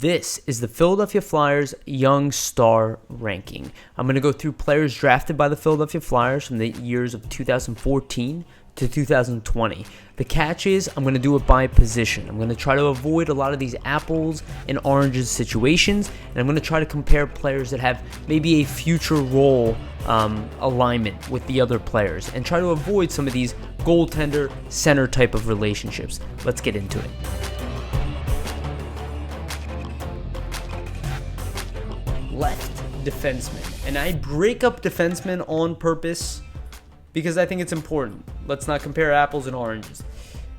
This is the Philadelphia Flyers Young Star Ranking. I'm going to go through players drafted by the Philadelphia Flyers from the years of 2014 to 2020. The catch is I'm going to do it by position. I'm going to try to avoid a lot of these apples and oranges situations, and I'm going to try to compare players that have maybe a future role alignment with the other players and try to avoid some of these goaltender center type of relationships. Let's get into it. Left defenseman, and I break up defensemen on purpose because I think it's important. Let's not compare apples and oranges.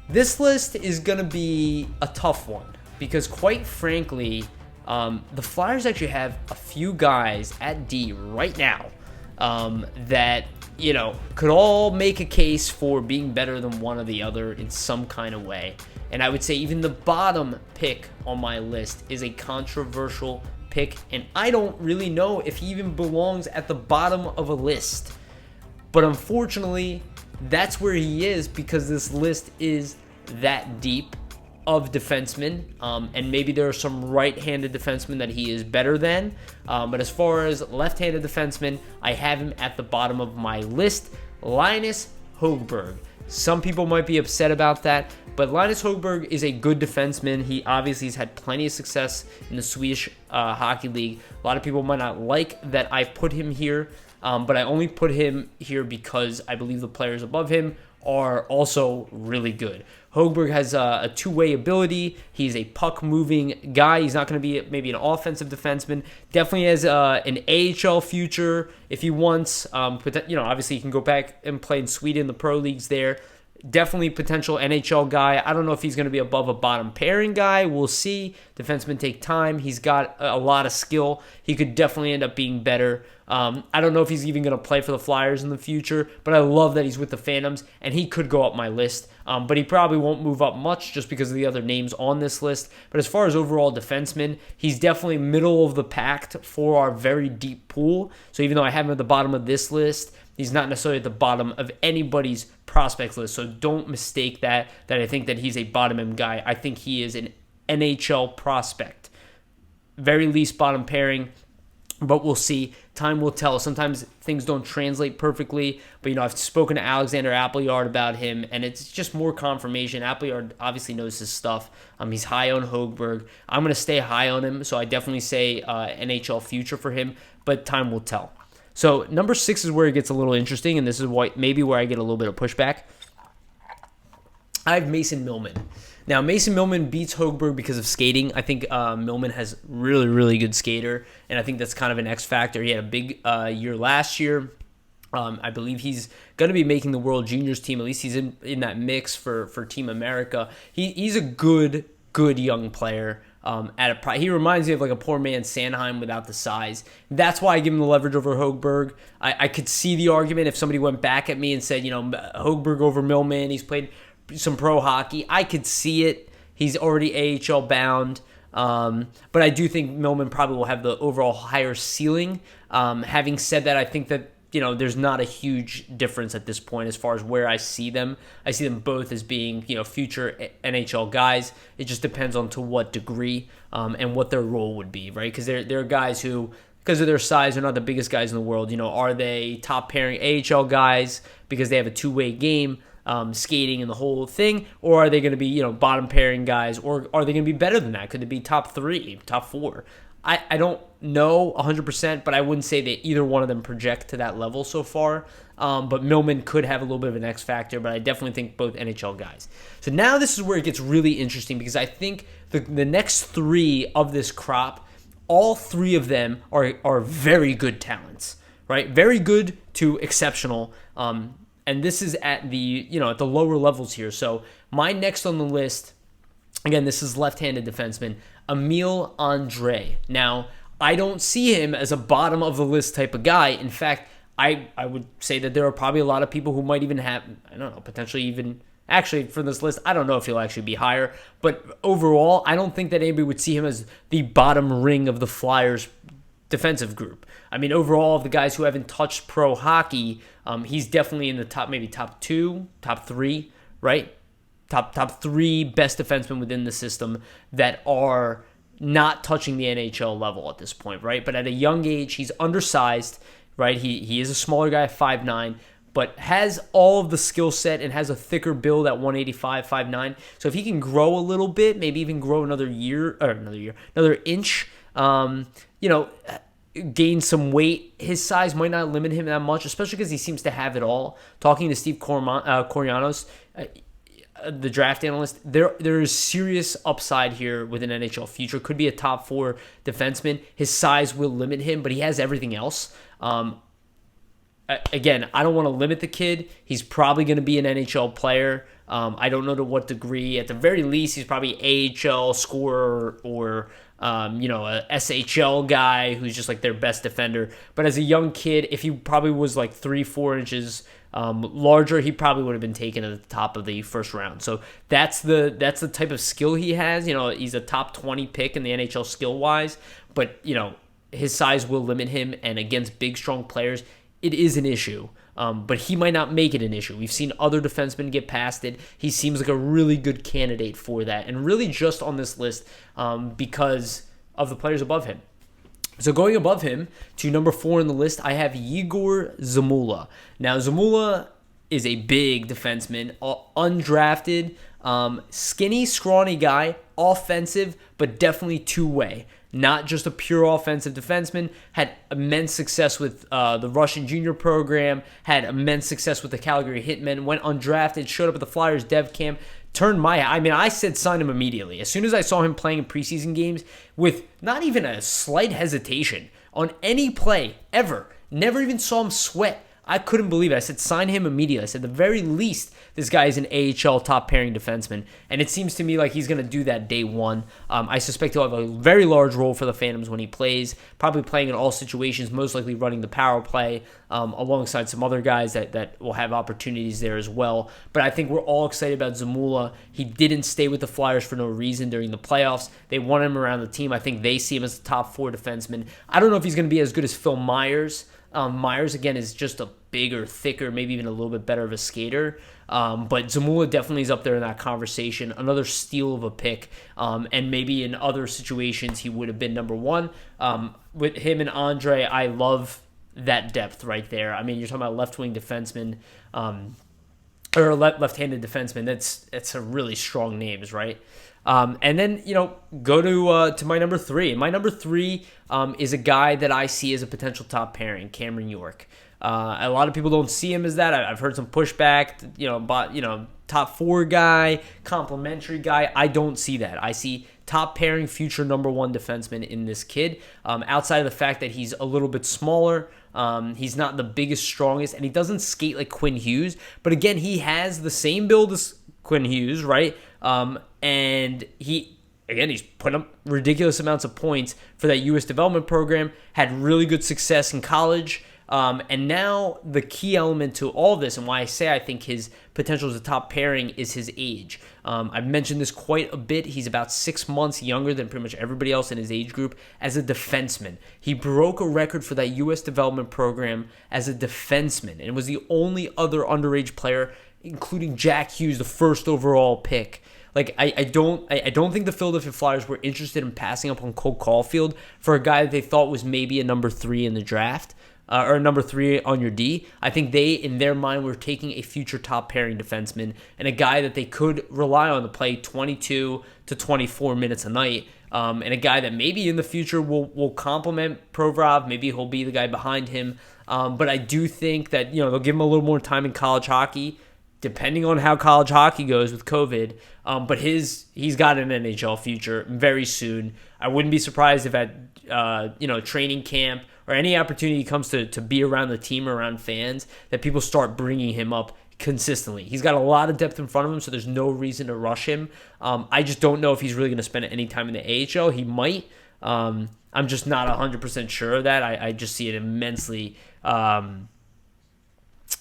This list is going to be a tough one because, quite frankly, the Flyers actually have a few guys at D right now that, could all make a case for being better than one or the other in some kind of way. And I would say even the bottom pick on my list is a controversial pick, and I don't really know if he even belongs at the bottom of a list. But unfortunately, that's where he is because this list is that deep of defensemen, and maybe there are some right-handed defensemen that he is better than. But as far as left-handed defensemen, I have him at the bottom of my list, Linus Hogberg. Some people might be upset about that, but Linus Hogberg is a good defenseman. He obviously has had plenty of success in the Swedish Hockey League. A lot of people might not like that I put him here, but I only put him here because I believe the players above him are also really good. Hogberg has a two-way ability. He's a puck-moving guy. He's not going to be maybe an offensive defenseman. Definitely has an AHL future if he wants. Obviously he can go back and play in Sweden, the pro leagues there. Definitely potential NHL guy. I don't know if he's going to be above a bottom pairing guy. We'll see. Defensemen take time. He's got a lot of skill. He could definitely end up being better. I don't know if he's even going to play for the Flyers in the future, but I love that he's with the Phantoms, and he could go up my list. But he probably won't move up much just because of the other names on this list. But as far as overall defenseman, he's definitely middle of the pack for our very deep pool. So even though I have him at the bottom of this list, he's not necessarily at the bottom of anybody's prospects list. So don't mistake that I think that he's a bottom end guy. I think he is an NHL prospect. Very least bottom pairing, but we'll see. Time will tell. Sometimes things don't translate perfectly, but I've spoken to Alexander Appleyard about him, and it's just more confirmation. Appleyard obviously knows his stuff. He's high on Hogberg. I'm going to stay high on him, so I definitely say NHL future for him, but time will tell. So number 6 is where it gets a little interesting, and this is maybe where I get a little bit of pushback. I have Mason Millman. Now, Mason Millman beats Hogberg because of skating. I think Millman has really, really good skater, and I think that's kind of an X factor. He had a big year last year. I believe he's going to be making the World Juniors team. At least he's in that mix for Team America. He's a good young player. He reminds me of like a poor man Sanheim without the size. That's why I give him the leverage over Hogberg. I could see the argument if somebody went back at me and said, Hogberg over Millman. He's played some pro hockey. I could see it. He's already AHL bound. But I do think Millman probably will have the overall higher ceiling. Having said that, I think that there's not a huge difference at this point as far as where I see them. I see them both as being, future NHL guys. It just depends on to what degree and what their role would be, right? Because they're guys who, because of their size, are not the biggest guys in the world. Are they top pairing AHL guys because they have a two-way game, skating and the whole thing, or are they going to be, bottom pairing guys, or are they going to be better than that? Could it be top 3, top 4? I don't know 100%, but I wouldn't say that either one of them project to that level so far. But Millman could have a little bit of an X factor, but I definitely think both NHL guys. So now this is where it gets really interesting because I think the next 3 of this crop, all 3 of them are very good talents, right? Very good to exceptional. And this is at the at the lower levels here. So my next on the list, again, this is left-handed defenseman, Emil Andrae. Now, I don't see him as a bottom of the list type of guy. In fact, I would say that there are probably a lot of people who might even have, potentially even, actually for this list, I don't know if he'll actually be higher. But overall, I don't think that anybody would see him as the bottom ring of the Flyers defensive group. I mean, overall, of the guys who haven't touched pro hockey, he's definitely in the top, maybe top 2, top 3, right? Top 3 best defensemen within the system that are not touching the NHL level at this point, right? But at a young age, he's undersized, right? He is a smaller guy, 5'9", but has all of the skill set and has a thicker build at 185, 5'9". So if he can grow a little bit, maybe even grow another inch, gain some weight, his size might not limit him that much, especially because he seems to have it all. Talking to Steve Corianos, the draft analyst, there is serious upside here with an NHL future. Could be a top 4 defenseman. His size will limit him, but he has everything else. Again, I don't want to limit the kid. He's probably going to be an NHL player. I don't know to what degree. At the very least, he's probably AHL scorer or a SHL guy who's just like their best defender. But as a young kid, if he probably was like 3-4 inches larger, he probably would have been taken at the top of the first round. So that's the type of skill he has. He's a top 20 pick in the NHL skill wise, but his size will limit him, and against big, strong players, it is an issue. But he might not make it an issue. We've seen other defensemen get past it. He seems like a really good candidate for that, and really just on this list because of the players above him. So going above him to number 4 in the list, I have Yegor Zamula. Now, Zamula is a big defenseman, undrafted, skinny, scrawny guy, offensive, but definitely two-way. Not just a pure offensive defenseman, had immense success with the Russian junior program, had immense success with the Calgary Hitmen, went undrafted, showed up at the Flyers dev camp, I said sign him immediately. As soon as I saw him playing in preseason games with not even a slight hesitation on any play ever, never even saw him sweat, I couldn't believe it. I said sign him immediately. I said the very least, this guy is an AHL top pairing defenseman, and it seems to me like he's going to do that day one. I suspect he'll have a very large role for the Phantoms when he plays, probably playing in all situations, most likely running the power play alongside some other guys that will have opportunities there as well. But I think we're all excited about Zamula. He didn't stay with the Flyers for no reason during the playoffs. They want him around the team. I think they see him as a top 4 defenseman. I don't know if he's going to be as good as Phil Myers. Myers, again, is just a bigger, thicker, maybe even a little bit better of a skater. But Zamula definitely is up there in that conversation. Another steal of a pick. And maybe in other situations, he would have been number 1. With him and Andrae, I love that depth right there. I mean, you're talking about left-wing defenseman, or left-handed defenseman. That's a really strong names, right? And then, go to my number 3. My number 3 is a guy that I see as a potential top pairing, Cameron York. A lot of people don't see him as that. I've heard some pushback, top 4 guy, complimentary guy. I don't see that. I see top pairing, future number 1 defenseman in this kid. Outside of the fact that he's a little bit smaller, he's not the biggest, strongest, and he doesn't skate like Quinn Hughes. But again, he has the same build as Quinn Hughes, right? And he's put up ridiculous amounts of points for that U.S. development program, had really good success in college. And now the key element to all this, and why I say I think his potential as a top pairing, is his age. I've mentioned this quite a bit. He's about 6 months younger than pretty much everybody else in his age group as a defenseman. He broke a record for that U.S. development program as a defenseman and was the only other underage player, including Jack Hughes, the first overall pick. Like, I don't think the Philadelphia Flyers were interested in passing up on Cole Caulfield for a guy that they thought was maybe a number 3 in the draft. Or number 3 on your D. I think they, in their mind, were taking a future top pairing defenseman and a guy that they could rely on to play 22 to 24 minutes a night, and a guy that maybe in the future will complement Provorov. Maybe he'll be the guy behind him. But I do think that they'll give him a little more time in college hockey, depending on how college hockey goes with COVID. But he's got an NHL future very soon. I wouldn't be surprised if at training camp or any opportunity comes to be around the team, around fans, that people start bringing him up consistently. He's got a lot of depth in front of him, so there's no reason to rush him. I just don't know if he's really going to spend any time in the AHL. He might. I'm just not 100% sure of that. I just see an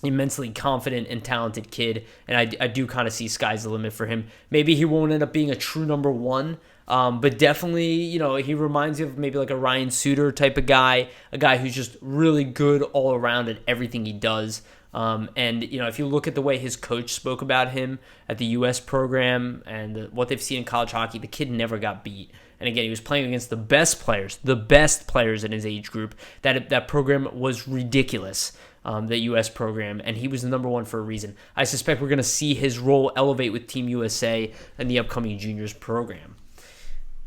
immensely confident and talented kid, and I do kind of see sky's the limit for him. Maybe he won't end up being a true number 1, but definitely, he reminds you of maybe like a Ryan Suter type of guy, a guy who's just really good all around at everything he does. And if you look at the way his coach spoke about him at the U.S. program and what they've seen in college hockey, the kid never got beat. And again, he was playing against the best players in his age group. That program was ridiculous, the U.S. program, and he was the number one for a reason. I suspect we're going to see his role elevate with Team USA and the upcoming juniors program.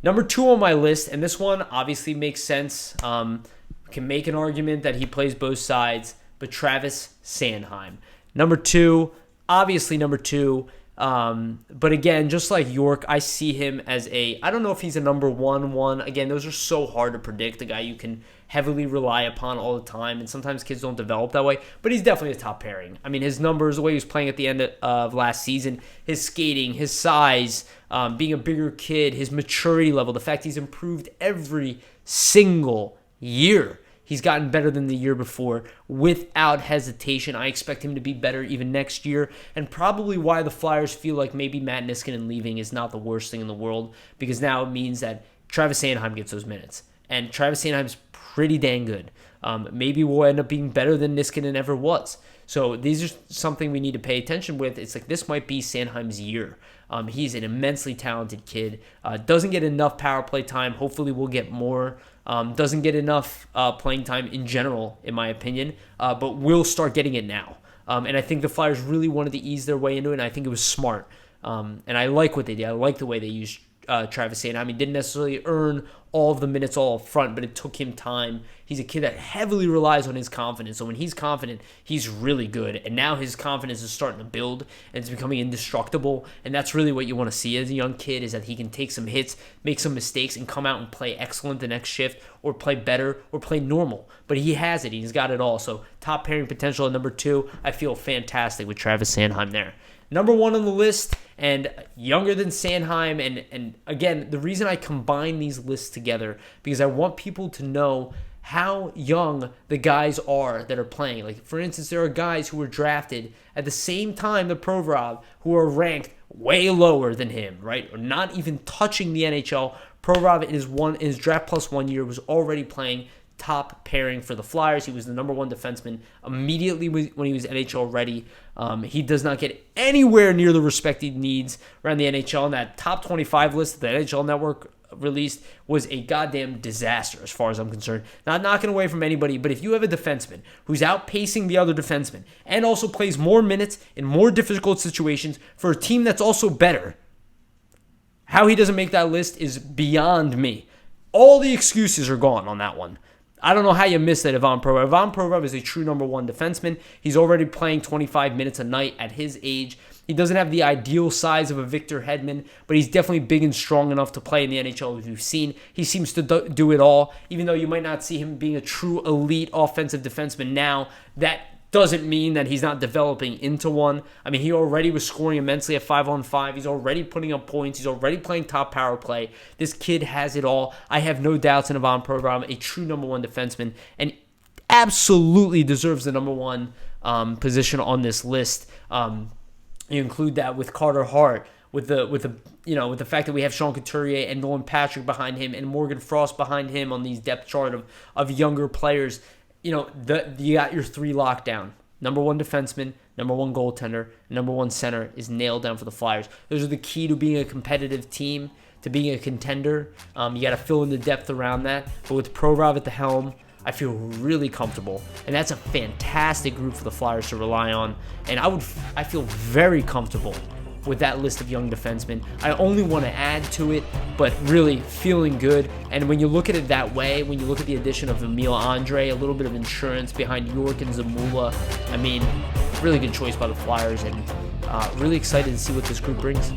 Number 2 on my list, and this one obviously makes sense. Can make an argument that he plays both sides, but Travis Sanheim. Number 2, obviously number 2. But again, just like York, I see him as I don't know if he's a number 1. Again, those are so hard to predict. A guy you can heavily rely upon all the time, and sometimes kids don't develop that way, but he's definitely a top pairing. I mean, his numbers, the way he was playing at the end of last season, his skating, his size, being a bigger kid, his maturity level, the fact he's improved every single year. He's gotten better than the year before without hesitation. I expect him to be better even next year, and probably why the Flyers feel like maybe Matt Niskanen leaving is not the worst thing in the world, because now it means that Travis Sanheim gets those minutes, and Travis Sanheim's pretty dang good. Maybe we'll end up being better than Niskanen ever was. So these are something we need to pay attention with. It's like this might be Sanheim's year. He's an immensely talented kid. Doesn't get enough power play time. Hopefully we'll get more. Doesn't get enough playing time in general, in my opinion, but will start getting it now. And I think the Flyers really wanted to ease their way into it, and I think it was smart. And I like what they did. I like the way they used Travis Sanheim. He didn't necessarily earn all of the minutes all up front, but it took him time. He's a kid that heavily relies on his confidence. So when he's confident, he's really good. And now his confidence is starting to build, and it's becoming indestructible. And that's really what you want to see as a young kid, is that he can take some hits, make some mistakes, and come out and play excellent the next shift, or play better, or play normal. But he has it. He's got it all. So top pairing potential at number 2. I feel fantastic with Travis Sanheim there. Number 1 on the list, and younger than Sanheim, and again, the reason I combine these lists together, because I want people to know how young the guys are that are playing. Like, for instance, there are guys who were drafted at the same time that Provorov, who are ranked way lower than him, right? Or not even touching the NHL. Provorov in his draft plus 1 year was already playing top pairing for the Flyers. He was the number 1 defenseman immediately when he was NHL ready. He does not get anywhere near the respect he needs around the NHL. And that top 25 list that the NHL Network released was a goddamn disaster as far as I'm concerned. Not knocking away from anybody, but if you have a defenseman who's outpacing the other defenseman and also plays more minutes in more difficult situations for a team that's also better, how he doesn't make that list is beyond me. All the excuses are gone on that one. I don't know how you missed that, Ivan Provorov. Ivan Provorov is a true number 1 defenseman. He's already playing 25 minutes a night at his age. He doesn't have the ideal size of a Victor Hedman, but he's definitely big and strong enough to play in the NHL, as we've seen. He seems to do it all, even though you might not see him being a true elite offensive defenseman now. That doesn't mean that he's not developing into one. I mean, he already was scoring immensely at 5-on-5. He's already putting up points. He's already playing top power play. This kid has it all. I have no doubts in Ivan Provorov, a true number 1 defenseman, and absolutely deserves the number 1 position on this list. You include that with Carter Hart, with the fact that we have Sean Couturier and Nolan Patrick behind him, and Morgan Frost behind him on these depth chart of younger players. You got your 3 lockdown. Number 1 defenseman, number 1 goaltender, number 1 center is nailed down for the Flyers. Those are the key to being a competitive team, to being a contender. You got to fill in the depth around that. But with Provorov at the helm, I feel really comfortable. And that's a fantastic group for the Flyers to rely on. And I feel very comfortable with that list of young defensemen. I only want to add to it, but really feeling good. And when you look at it that way, when you look at the addition of Emil Andrae, a little bit of insurance behind York and Zamula, I mean, really good choice by the Flyers, and really excited to see what this group brings.